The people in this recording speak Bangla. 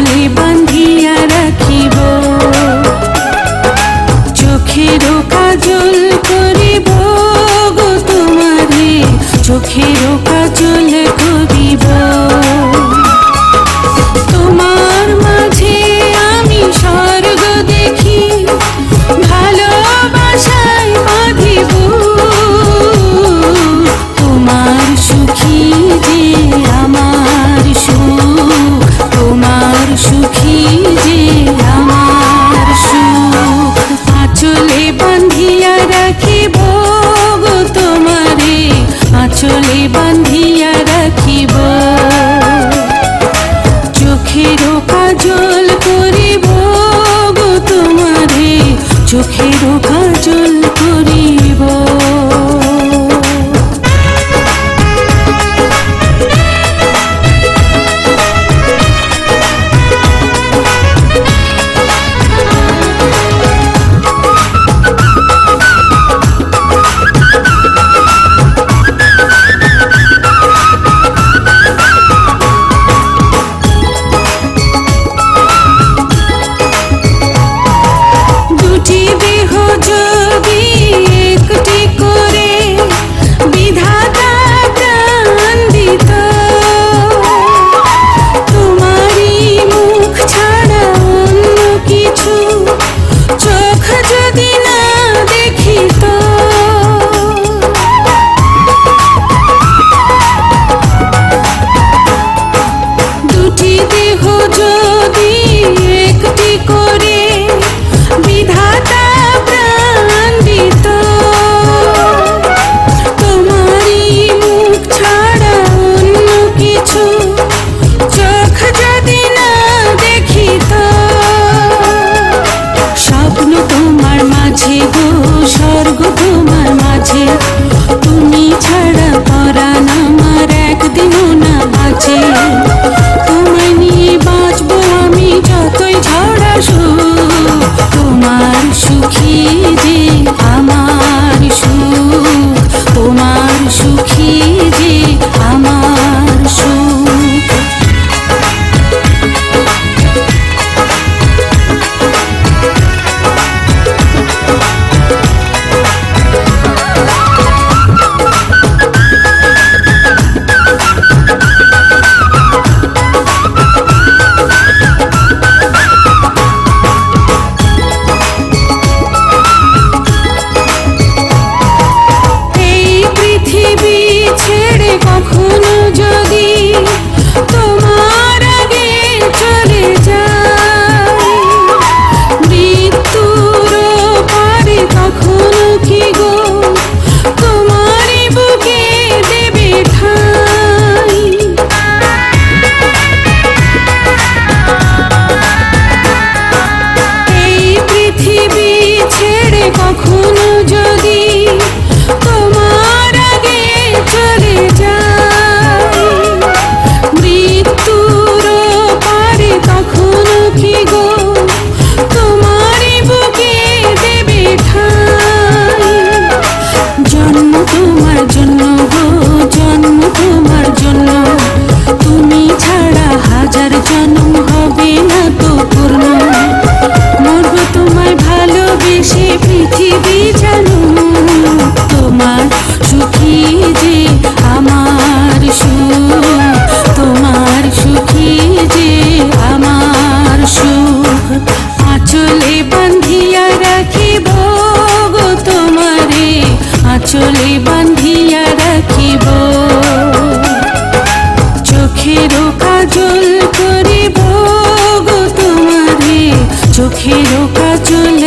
আঁচলে বাঁধিয়া রাখিব, চোখেরও কাজল করিব গো তোমারে, চোখেরও কাজল করিব। তোমার মাঝে আমি স্বর্গ দেখি, ভালোবাসায় বাঁধিব। তোমার সুখী যে আমার সুখ, তোমার সুখী যে আমার সুখ। আঁচলে বাঁধিয়া রাখিব গো তোমারে, আঁচলে বাঁধিয়া রাখিব, চোখেরও কাজল করিব গো তোমারে, চোখেরও কাজল করিব। স্বর্গ তোমার মাঝে, তুমি ছাড়া পরাণ আমার একদিনও না বাঁচে। তোমায় নিয়ে বাঁচবো আমি যতই ঝড় আসুক, তোমার সুখী যে আমার সুখ, তোমার সুখী যে আমার সুখ। কখনো যদি তোমার আগে চলে যায়, মৃত্যুর পারে কখনো কি গো তোমারই বুকে দেবে ঠাঁই। এই পৃথিবী ছেড়ে কখনো যদি তোমার আগে চলে যায়, মৃত্যুর পারে কখনো কি গো তোমারই বুকে দেবে ঠাঁই। জন্ম তোমার জন্য গো, জন্ম তোমার জন্য, তুমি ছাড়া হাজার জন্ম হবে না তো পূর্ণ। মরব তোমায় ভালোবেসে পৃথিবী জানো, তোমার সুখী যে আমার সুখ, তোমার সুখী যে আমার সুখ। আঁচলে বাঁধিয়া রাখিব গো তোমারে, আঁচলে বাঁধিয়া রাখিব, চোখেরও কাজল করিব গো তোমারে, চোখেরও কাজল